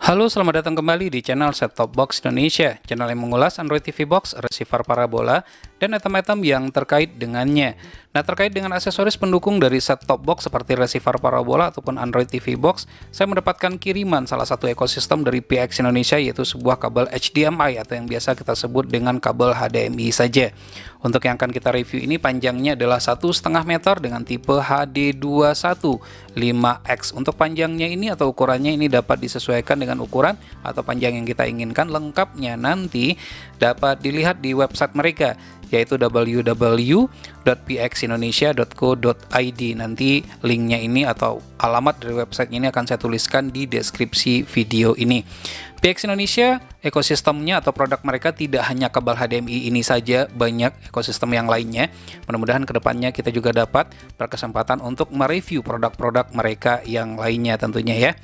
Halo, selamat datang kembali di channel Set Top Box Indonesia, channel yang mengulas Android TV Box, receiver parabola, dan item-item yang terkait dengannya. Nah, terkait dengan aksesoris pendukung dari set top box seperti receiver parabola ataupun Android TV Box, saya mendapatkan kiriman salah satu ekosistem dari PX Indonesia, yaitu sebuah kabel HDMI atau yang biasa kita sebut dengan kabel HDMI saja. Untuk yang akan kita review ini panjangnya adalah 1,5 meter dengan tipe HD215X. Untuk panjangnya ini atau ukurannya ini dapat disesuaikan dengan ukuran atau panjang yang kita inginkan. Lengkapnya nanti dapat dilihat di website mereka, yaitu www.pxindonesia.co.id. Nanti linknya ini atau alamat dari website ini akan saya tuliskan di deskripsi video ini. PX Indonesia, ekosistemnya atau produk mereka tidak hanya kabel HDMI ini saja, banyak ekosistem yang lainnya. Mudah-mudahan kedepannya kita juga dapat berkesempatan untuk mereview produk-produk mereka yang lainnya tentunya ya.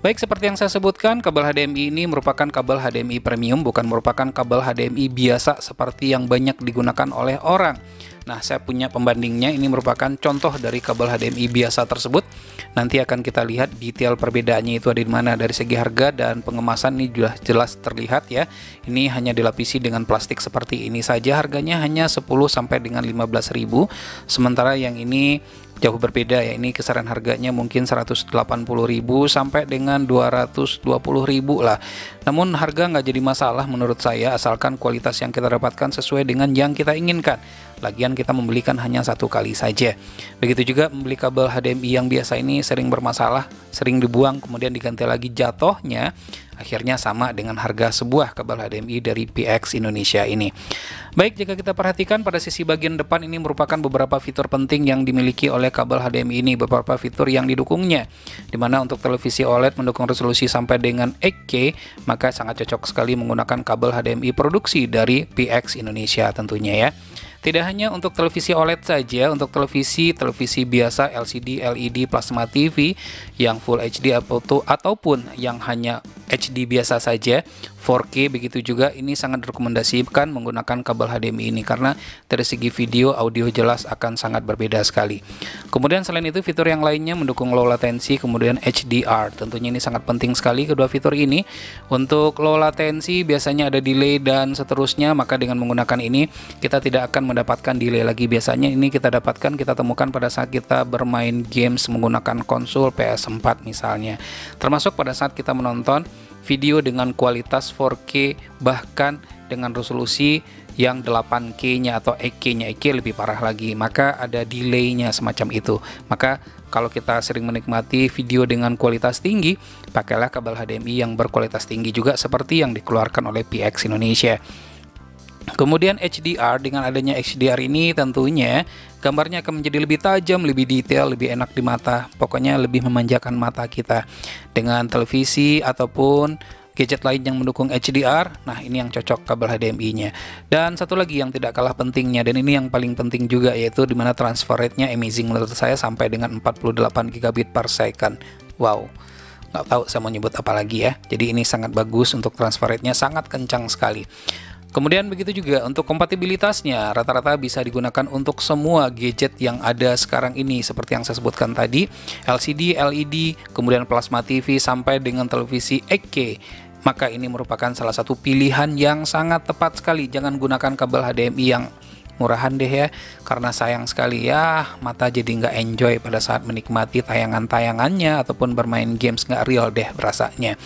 Baik, seperti yang saya sebutkan, kabel HDMI ini merupakan kabel HDMI premium, bukan merupakan kabel HDMI biasa seperti yang banyak digunakan oleh orang. Nah, saya punya pembandingnya, ini merupakan contoh dari kabel HDMI biasa tersebut. Nanti akan kita lihat detail perbedaannya itu ada di mana. Dari segi harga dan pengemasan ini sudah jelas terlihat ya. Ini hanya dilapisi dengan plastik seperti ini saja, harganya hanya 10 sampai dengan 15.000. Sementara yang ini jauh berbeda ya, ini kisaran harganya mungkin 180.000 sampai dengan 220.000 lah. Namun harga nggak jadi masalah menurut saya, asalkan kualitas yang kita dapatkan sesuai dengan yang kita inginkan. Lagian kita membelikan hanya satu kali saja. Begitu juga membeli kabel HDMI yang biasa ini sering bermasalah, sering dibuang kemudian diganti lagi, jatuhnya akhirnya sama dengan harga sebuah kabel HDMI dari PX Indonesia ini. Baik, jika kita perhatikan pada sisi bagian depan ini merupakan beberapa fitur penting yang dimiliki oleh kabel HDMI ini, beberapa fitur yang didukungnya. Dimana untuk televisi OLED mendukung resolusi sampai dengan 8K, maka sangat cocok sekali menggunakan kabel HDMI produksi dari PX Indonesia tentunya ya. Tidak hanya untuk televisi OLED saja, untuk televisi biasa LCD, LED, plasma TV yang Full HD ataupun yang hanya HD biasa saja, 4K begitu juga, ini sangat direkomendasikan menggunakan kabel HDMI ini karena dari segi video, audio jelas akan sangat berbeda sekali. Kemudian selain itu fitur yang lainnya mendukung low latency, kemudian HDR. Tentunya ini sangat penting sekali kedua fitur ini. Untuk low latency biasanya ada delay dan seterusnya, maka dengan menggunakan ini kita tidak akan mendapatkan delay lagi. Biasanya ini kita temukan pada saat kita bermain games menggunakan konsol PS4 misalnya. Termasuk pada saat kita menonton video dengan kualitas 4K bahkan dengan resolusi yang 8K-nya atau 8K-nya, 8K lebih parah lagi, maka ada delay-nya semacam itu. Maka kalau kita sering menikmati video dengan kualitas tinggi, pakailah kabel HDMI yang berkualitas tinggi juga seperti yang dikeluarkan oleh PX Indonesia. Kemudian HDR, dengan adanya HDR ini tentunya gambarnya akan menjadi lebih tajam, lebih detail, lebih enak di mata. Pokoknya lebih memanjakan mata kita. Dengan televisi ataupun gadget lain yang mendukung HDR, nah ini yang cocok kabel HDMI-nya. Dan satu lagi yang tidak kalah pentingnya, dan ini yang paling penting juga, yaitu dimana transfer rate-nya amazing menurut saya sampai dengan 48 gigabit per second. Wow, nggak tahu saya mau nyebut apa lagi ya. Jadi ini sangat bagus, untuk transfer rate-nya sangat kencang sekali. Kemudian begitu juga untuk kompatibilitasnya, rata-rata bisa digunakan untuk semua gadget yang ada sekarang ini seperti yang saya sebutkan tadi, LCD, LED, kemudian plasma TV sampai dengan televisi 8K. Maka ini merupakan salah satu pilihan yang sangat tepat sekali. Jangan gunakan kabel HDMI yang murahan deh ya, karena sayang sekali ya, mata jadi nggak enjoy pada saat menikmati tayangan-tayangannya ataupun bermain games, nggak real deh berasanya.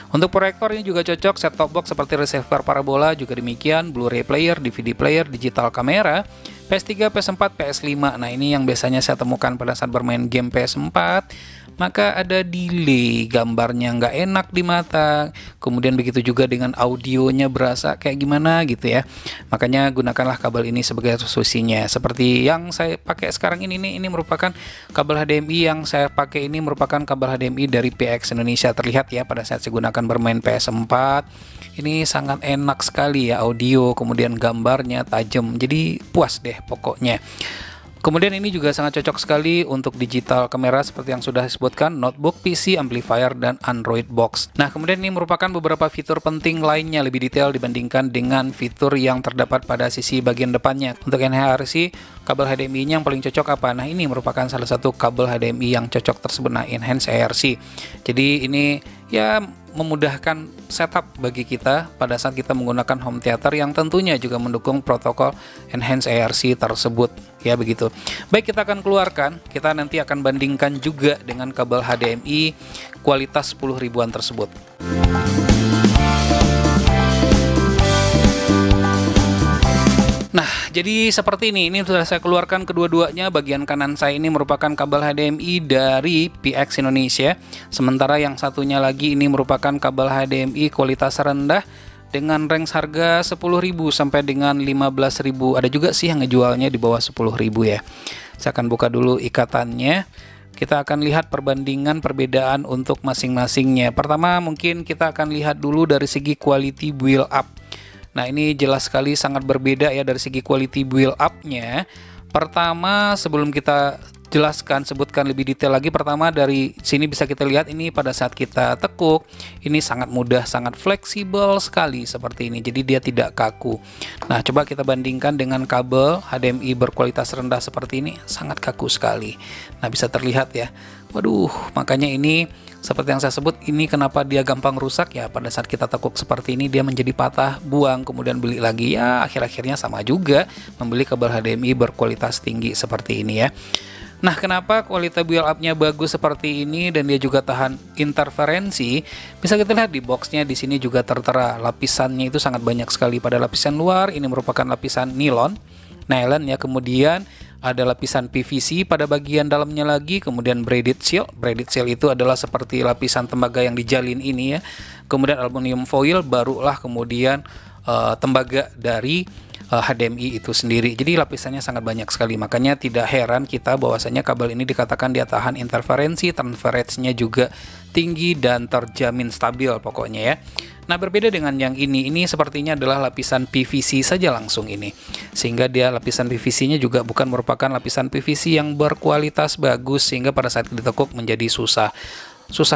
Untuk proyektor ini juga cocok, set top box seperti receiver parabola juga demikian, Blu-ray player, DVD player, digital kamera, PS3, PS4, PS5. Nah ini yang biasanya saya temukan pada saat bermain game PS4, maka ada delay, gambarnya nggak enak di mata, kemudian begitu juga dengan audionya berasa kayak gimana gitu ya. Makanya gunakanlah kabel ini sebagai resolusinya. Seperti yang saya pakai sekarang ini merupakan kabel HDMI yang saya pakai, ini merupakan kabel HDMI dari PX Indonesia. Terlihat ya pada saat saya gunakan bermain PS4, ini sangat enak sekali ya, audio kemudian gambarnya tajam, jadi puas deh pokoknya. Kemudian ini juga sangat cocok sekali untuk digital kamera seperti yang sudah disebutkan, notebook, PC, amplifier, dan Android box. Nah, kemudian ini merupakan beberapa fitur penting lainnya lebih detail dibandingkan dengan fitur yang terdapat pada sisi bagian depannya. Untuk NHRC, kabel HDMI-nya yang paling cocok apa? Nah, ini merupakan salah satu kabel HDMI yang cocok tersebut, nah, Enhance ARC. Jadi ini ya memudahkan setup bagi kita pada saat kita menggunakan home theater yang tentunya juga mendukung protokol Enhance ARC tersebut, ya begitu. Baik, kita akan keluarkan, kita nanti akan bandingkan juga dengan kabel HDMI kualitas 10 ribuan tersebut. Nah, jadi seperti ini sudah saya keluarkan kedua-duanya. Bagian kanan saya ini merupakan kabel HDMI dari PX Indonesia. Sementara yang satunya lagi ini merupakan kabel HDMI kualitas rendah dengan range harga 10.000 sampai dengan 15.000. Ada juga sih yang ngejualnya di bawah 10.000 ya. Saya akan buka dulu ikatannya. Kita akan lihat perbandingan perbedaan untuk masing-masingnya. Pertama mungkin kita akan lihat dulu dari segi quality build up. Nah, ini jelas sekali sangat berbeda ya dari segi quality build up-nya. Pertama, sebelum kita sebutkan lebih detail lagi, pertama dari sini bisa kita lihat ini pada saat kita tekuk, ini sangat mudah, sangat fleksibel sekali seperti ini. Jadi dia tidak kaku. Nah, coba kita bandingkan dengan kabel HDMI berkualitas rendah seperti ini, sangat kaku sekali. Nah, bisa terlihat ya. Waduh, makanya ini seperti yang saya sebut, ini kenapa dia gampang rusak ya, pada saat kita tekuk seperti ini dia menjadi patah, buang, kemudian beli lagi ya, akhir-akhirnya sama juga membeli kabel HDMI berkualitas tinggi seperti ini ya. Nah, kenapa kualitas build up-nya bagus seperti ini dan dia juga tahan interferensi? Bisa kita lihat di boxnya, di sini juga tertera lapisannya itu sangat banyak sekali. Pada lapisan luar ini merupakan lapisan nylon ya, kemudian ada lapisan PVC pada bagian dalamnya lagi, kemudian braided seal. Braided seal itu adalah seperti lapisan tembaga yang dijalin ini ya. Kemudian aluminium foil, barulah kemudian tembaga dari HDMI itu sendiri. Jadi lapisannya sangat banyak sekali. Makanya tidak heran kita bahwasanya kabel ini dikatakan dia tahan interferensi, transference-nya juga tinggi dan terjamin stabil pokoknya ya. Nah, berbeda dengan yang ini sepertinya adalah lapisan PVC saja langsung ini. Sehingga dia lapisan PVC-nya juga bukan merupakan lapisan PVC yang berkualitas bagus, sehingga pada saat ditekuk menjadi susah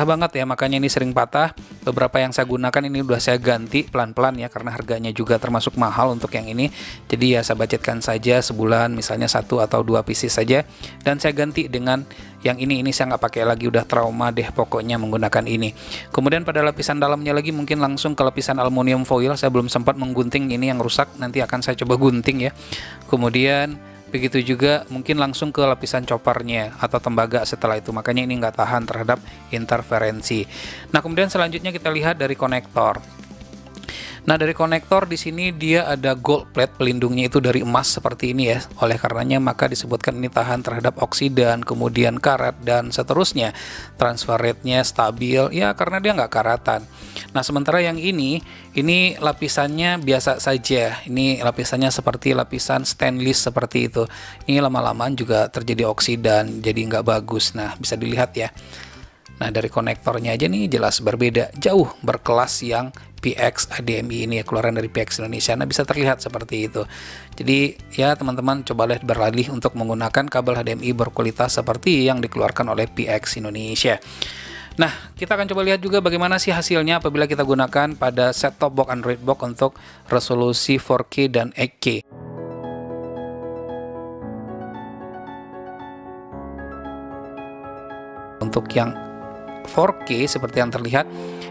banget ya, makanya ini sering patah. Beberapa yang saya gunakan ini udah saya ganti pelan-pelan ya, karena harganya juga termasuk mahal untuk yang ini. Jadi ya saya budgetkan saja sebulan misalnya 1 atau 2 pieces saja, dan saya ganti dengan yang ini saya nggak pakai lagi, udah trauma deh pokoknya menggunakan ini. Kemudian pada lapisan dalamnya lagi mungkin langsung ke lapisan aluminium foil. Saya belum sempat menggunting ini yang rusak, nanti akan saya coba gunting ya. Kemudian begitu juga mungkin langsung ke lapisan choppernya atau tembaga setelah itu, makanya ini nggak tahan terhadap interferensi. Nah, kemudian selanjutnya kita lihat dari konektor. Nah, dari konektor di sini dia ada gold plate, pelindungnya itu dari emas seperti ini ya. Oleh karenanya maka disebutkan ini tahan terhadap oksidan, kemudian karat dan seterusnya. Transfer rate-nya stabil ya karena dia nggak karatan. Nah, sementara yang ini lapisannya biasa saja. Ini lapisannya seperti lapisan stainless seperti itu. Ini lama-lamaan juga terjadi oksidan, jadi nggak bagus. Nah, bisa dilihat ya. Nah, dari konektornya aja nih jelas berbeda, jauh berkelas yang PX HDMI ini ya, keluaran dari PX Indonesia. Nah, bisa terlihat seperti itu. Jadi ya teman-teman cobalah beralih untuk menggunakan kabel HDMI berkualitas seperti yang dikeluarkan oleh PX Indonesia. Nah, kita akan coba lihat juga bagaimana sih hasilnya apabila kita gunakan pada set-top box Android box untuk resolusi 4K dan 8K. Untuk yang 4K seperti yang terlihat,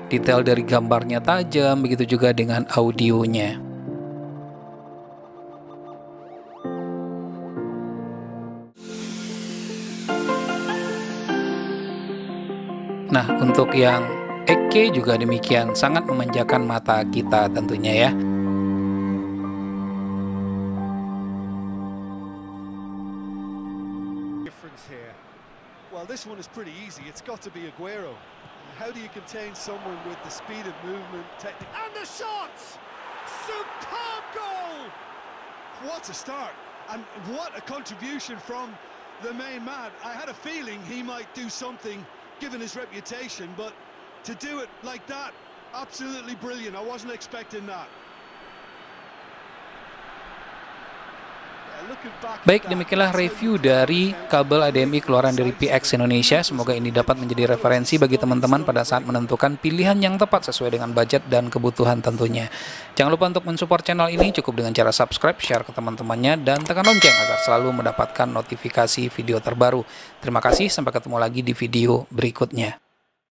detail dari gambarnya tajam, begitu juga dengan audionya. Nah, untuk yang 8K juga demikian, sangat memanjakan mata kita tentunya ya. Well, this one is pretty easy. It's got to be Aguero. How do you contain someone with the speed of movement, technique, and the shots? Superb goal! What a start, and what a contribution from the main man. I had a feeling he might do something, given his reputation, but to do it like that, absolutely brilliant. I wasn't expecting that. Baik, demikianlah review dari kabel HDMI keluaran dari PX Indonesia. Semoga ini dapat menjadi referensi bagi teman-teman pada saat menentukan pilihan yang tepat sesuai dengan budget dan kebutuhan tentunya. Jangan lupa untuk mensupport channel ini cukup dengan cara subscribe, share ke teman-temannya, dan tekan lonceng agar selalu mendapatkan notifikasi video terbaru. Terima kasih, sampai ketemu lagi di video berikutnya.